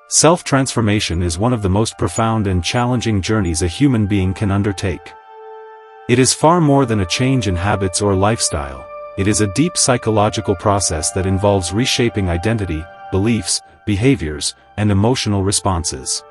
Self-transformation is one of the most profound and challenging journeys a human being can undertake. It is far more than a change in habits or lifestyle. It is a deep psychological process that involves reshaping identity, beliefs, behaviors, and emotional responses.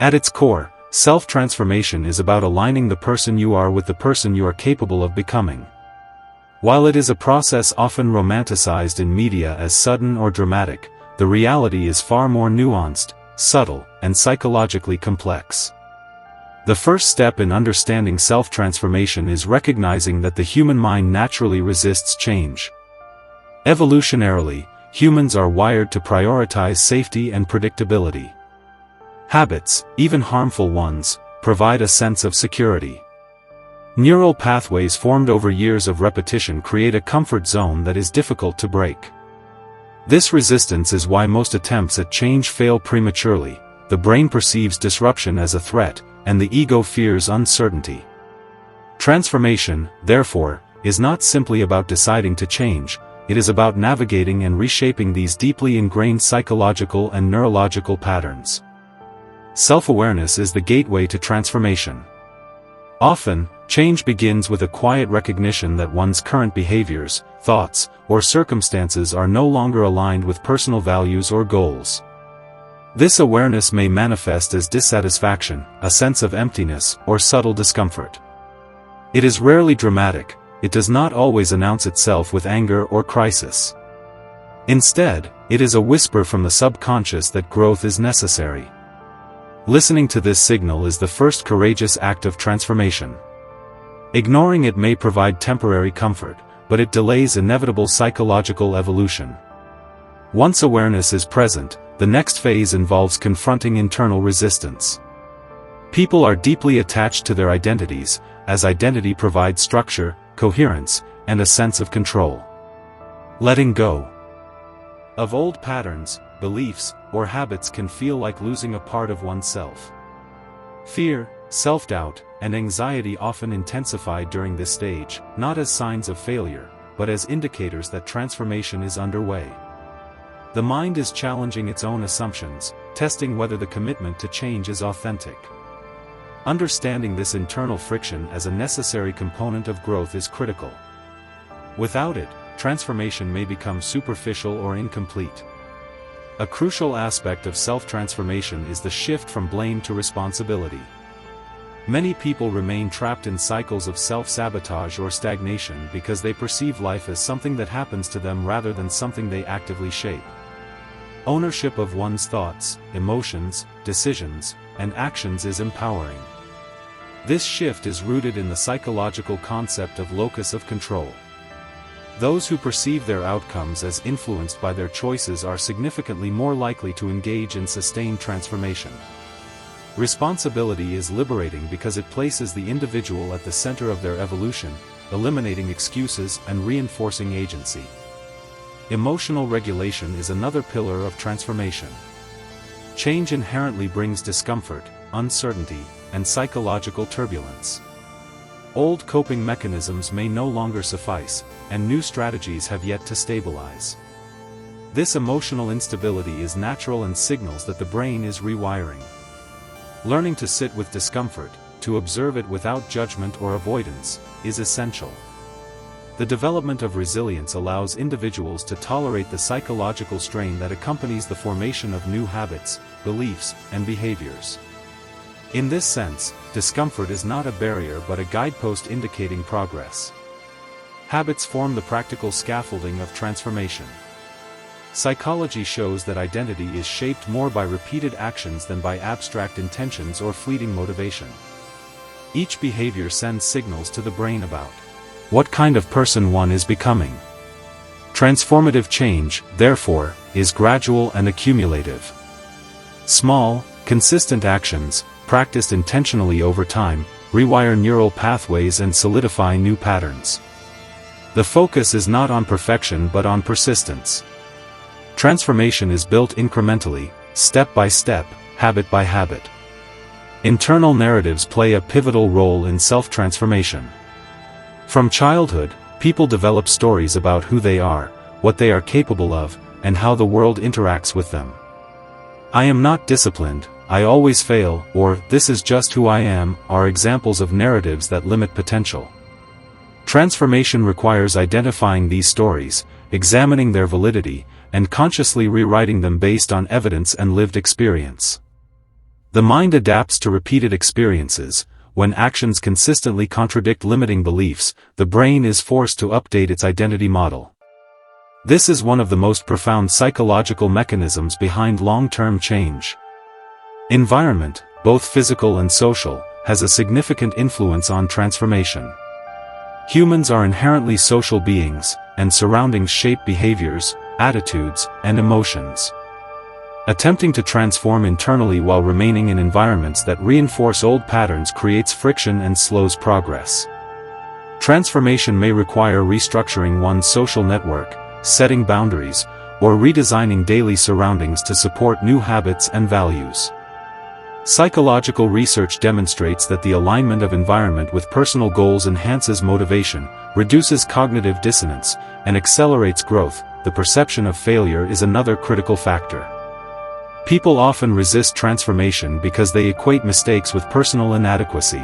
At its core, self-transformation is about aligning the person you are with the person you are capable of becoming. While it is a process often romanticized in media as sudden or dramatic, the reality is far more nuanced, subtle, and psychologically complex. The first step in understanding self-transformation is recognizing that the human mind naturally resists change. Evolutionarily, humans are wired to prioritize safety and predictability. Habits, even harmful ones, provide a sense of security. Neural pathways formed over years of repetition create a comfort zone that is difficult to break. This resistance is why most attempts at change fail prematurely. The brain perceives disruption as a threat, and the ego fears uncertainty. Transformation, therefore, is not simply about deciding to change, it is about navigating and reshaping these deeply ingrained psychological and neurological patterns. Self-awareness is the gateway to transformation. Often, change begins with a quiet recognition that one's current behaviors, thoughts, or circumstances are no longer aligned with personal values or goals. This awareness may manifest as dissatisfaction, a sense of emptiness, or subtle discomfort. It is rarely dramatic, it does not always announce itself with anger or crisis. Instead, it is a whisper from the subconscious that growth is necessary. Listening to this signal is the first courageous act of transformation. Ignoring it may provide temporary comfort, but it delays inevitable psychological evolution. Once awareness is present, the next phase involves confronting internal resistance. People are deeply attached to their identities, as identity provides structure, coherence, and a sense of control. Letting go of old patterns, beliefs, or habits can feel like losing a part of oneself. Fear, self-doubt, and anxiety often intensify during this stage, not as signs of failure, but as indicators that transformation is underway. The mind is challenging its own assumptions, testing whether the commitment to change is authentic. Understanding this internal friction as a necessary component of growth is critical. Without it, transformation may become superficial or incomplete. A crucial aspect of self-transformation is the shift from blame to responsibility. Many people remain trapped in cycles of self-sabotage or stagnation because they perceive life as something that happens to them rather than something they actively shape. Ownership of one's thoughts, emotions, decisions, and actions is empowering. This shift is rooted in the psychological concept of locus of control. Those who perceive their outcomes as influenced by their choices are significantly more likely to engage in sustained transformation. Responsibility is liberating because it places the individual at the center of their evolution, eliminating excuses and reinforcing agency. Emotional regulation is another pillar of transformation. Change inherently brings discomfort, uncertainty, and psychological turbulence. Old coping mechanisms may no longer suffice, and new strategies have yet to stabilize. This emotional instability is natural and signals that the brain is rewiring. Learning to sit with discomfort, to observe it without judgment or avoidance, is essential. The development of resilience allows individuals to tolerate the psychological strain that accompanies the formation of new habits, beliefs, and behaviors. In this sense, discomfort is not a barrier but a guidepost indicating progress. Habits form the practical scaffolding of transformation. Psychology shows that identity is shaped more by repeated actions than by abstract intentions or fleeting motivation. Each behavior sends signals to the brain about what kind of person one is becoming. Transformative change, therefore, is gradual and accumulative. Small, consistent actions, practiced intentionally over time, rewire neural pathways and solidify new patterns. The focus is not on perfection but on persistence. Transformation is built incrementally, step by step, habit by habit. Internal narratives play a pivotal role in self-transformation. From childhood, people develop stories about who they are, what they are capable of, and how the world interacts with them. "I am not disciplined, I always fail," or "This is just who I am," are examples of narratives that limit potential. Transformation requires identifying these stories, examining their validity, and consciously rewriting them based on evidence and lived experience. The mind adapts to repeated experiences. When actions consistently contradict limiting beliefs, the brain is forced to update its identity model. This is one of the most profound psychological mechanisms behind long-term change. Environment, both physical and social, has a significant influence on transformation. Humans are inherently social beings, and surroundings shape behaviors, attitudes, and emotions. Attempting to transform internally while remaining in environments that reinforce old patterns creates friction and slows progress. Transformation may require restructuring one's social network, setting boundaries, or redesigning daily surroundings to support new habits and values. Psychological research demonstrates that the alignment of environment with personal goals enhances motivation, reduces cognitive dissonance, and accelerates growth. The perception of failure is another critical factor. People often resist transformation because they equate mistakes with personal inadequacy.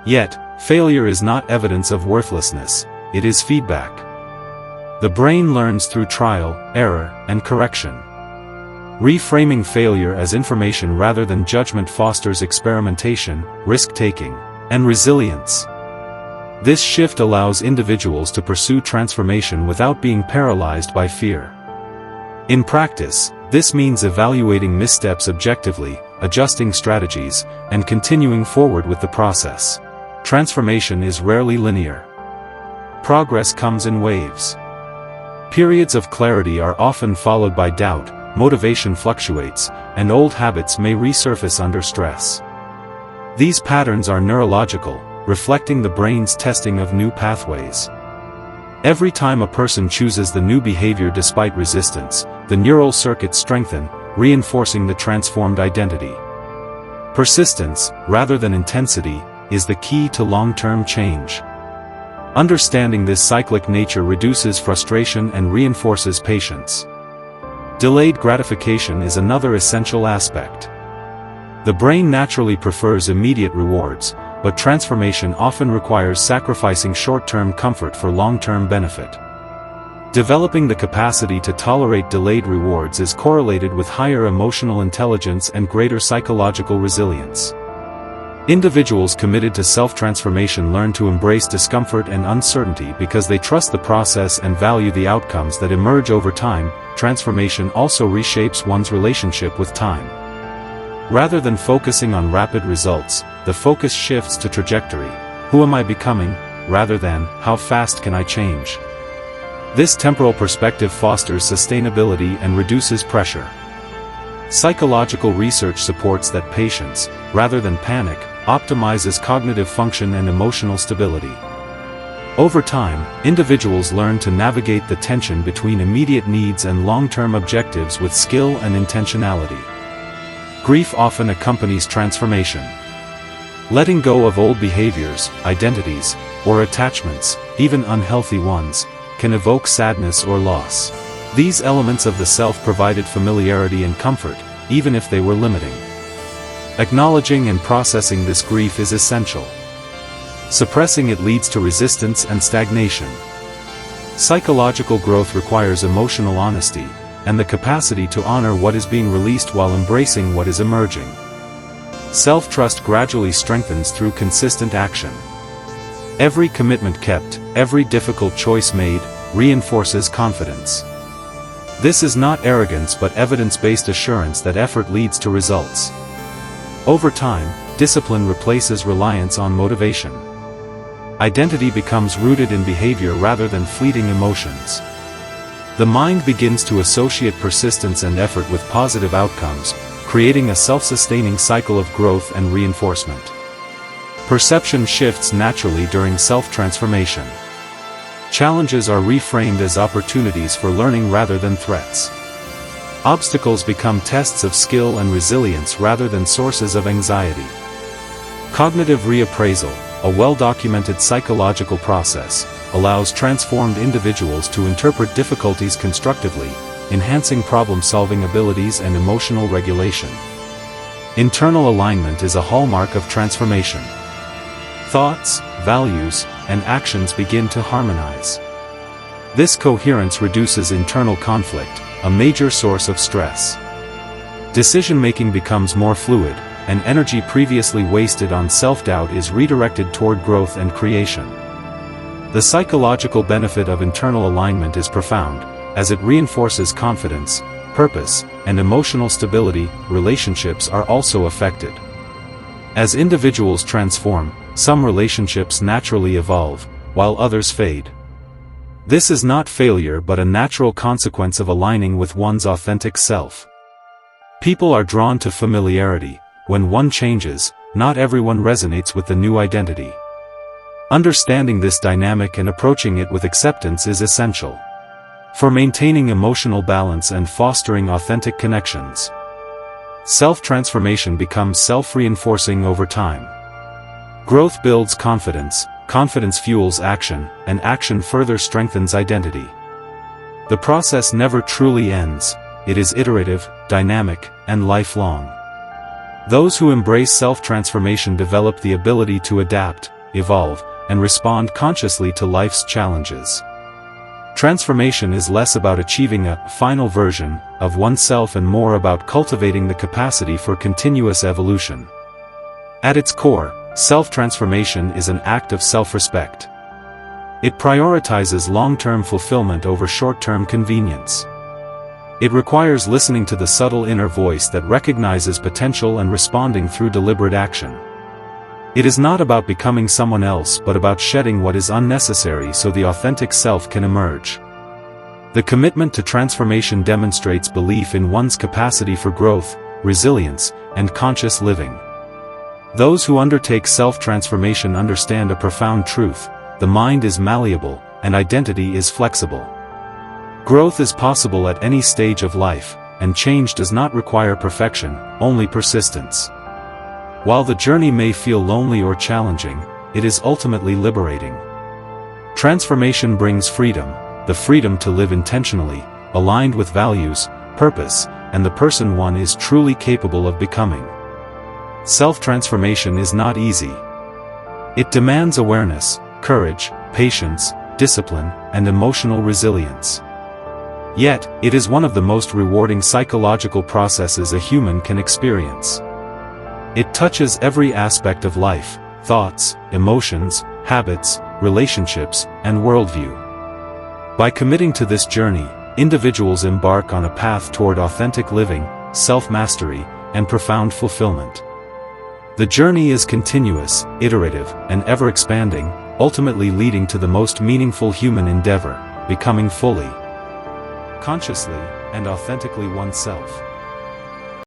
Yet, failure is not evidence of worthlessness, it is feedback. The brain learns through trial, error, and correction. Reframing failure as information rather than judgment fosters experimentation, risk-taking, and resilience. This shift allows individuals to pursue transformation without being paralyzed by fear. In practice, this means evaluating missteps objectively, adjusting strategies, and continuing forward with the process. Transformation is rarely linear. Progress comes in waves. Periods of clarity are often followed by doubt, motivation fluctuates, and old habits may resurface under stress. These patterns are neurological, reflecting the brain's testing of new pathways. Every time a person chooses the new behavior despite resistance, the neural circuits strengthen, reinforcing the transformed identity. Persistence, rather than intensity, is the key to long-term change. Understanding this cyclic nature reduces frustration and reinforces patience. Delayed gratification is another essential aspect. The brain naturally prefers immediate rewards, but transformation often requires sacrificing short-term comfort for long-term benefit. Developing the capacity to tolerate delayed rewards is correlated with higher emotional intelligence and greater psychological resilience. Individuals committed to self-transformation learn to embrace discomfort and uncertainty because they trust the process and value the outcomes that emerge over time. Transformation also reshapes one's relationship with time. Rather than focusing on rapid results, the focus shifts to trajectory. Who am I becoming, rather than, how fast can I change? This temporal perspective fosters sustainability and reduces pressure. Psychological research supports that patience, rather than panic, optimizes cognitive function and emotional stability. Over time, individuals learn to navigate the tension between immediate needs and long-term objectives with skill and intentionality. Grief often accompanies transformation. Letting go of old behaviors, identities, or attachments, even unhealthy ones, can evoke sadness or loss. These elements of the self provided familiarity and comfort, even if they were limiting. Acknowledging and processing this grief is essential. Suppressing it leads to resistance and stagnation. Psychological growth requires emotional honesty, and the capacity to honor what is being released while embracing what is emerging. Self-trust gradually strengthens through consistent action. Every commitment kept, every difficult choice made, reinforces confidence. This is not arrogance but evidence-based assurance that effort leads to results. Over time, discipline replaces reliance on motivation. Identity becomes rooted in behavior rather than fleeting emotions. The mind begins to associate persistence and effort with positive outcomes, creating a self-sustaining cycle of growth and reinforcement. Perception shifts naturally during self-transformation. Challenges are reframed as opportunities for learning rather than threats. Obstacles become tests of skill and resilience rather than sources of anxiety. Cognitive reappraisal, a well-documented psychological process, allows transformed individuals to interpret difficulties constructively, enhancing problem-solving abilities and emotional regulation. Internal alignment is a hallmark of transformation. Thoughts, values, and actions begin to harmonize. This coherence reduces internal conflict, a major source of stress. Decision-making becomes more fluid, and energy previously wasted on self-doubt is redirected toward growth and creation. The psychological benefit of internal alignment is profound, as it reinforces confidence, purpose, and emotional stability. Relationships are also affected. As individuals transform, some relationships naturally evolve, while others fade. This is not failure but a natural consequence of aligning with one's authentic self. People are drawn to familiarity. When one changes, not everyone resonates with the new identity. Understanding this dynamic and approaching it with acceptance is essential for maintaining emotional balance and fostering authentic connections. Self-transformation becomes self-reinforcing over time. Growth builds confidence, confidence fuels action, and action further strengthens identity. The process never truly ends. It is iterative, dynamic, and lifelong. Those who embrace self-transformation develop the ability to adapt, evolve, and respond consciously to life's challenges. Transformation is less about achieving a final version of oneself and more about cultivating the capacity for continuous evolution. At its core, self-transformation is an act of self-respect. It prioritizes long-term fulfillment over short-term convenience. It requires listening to the subtle inner voice that recognizes potential and responding through deliberate action. It is not about becoming someone else but about shedding what is unnecessary so the authentic self can emerge. The commitment to transformation demonstrates belief in one's capacity for growth, resilience, and conscious living. Those who undertake self-transformation understand a profound truth: the mind is malleable, and identity is flexible. Growth is possible at any stage of life, and change does not require perfection, only persistence. While the journey may feel lonely or challenging, it is ultimately liberating. Transformation brings freedom, the freedom to live intentionally, aligned with values, purpose, and the person one is truly capable of becoming. Self-transformation is not easy. It demands awareness, courage, patience, discipline, and emotional resilience. Yet, it is one of the most rewarding psychological processes a human can experience. It touches every aspect of life: thoughts, emotions, habits, relationships, and worldview. By committing to this journey, individuals embark on a path toward authentic living, self-mastery, and profound fulfillment. The journey is continuous, iterative, and ever-expanding, ultimately leading to the most meaningful human endeavor: becoming fully, consciously, and authentically oneself.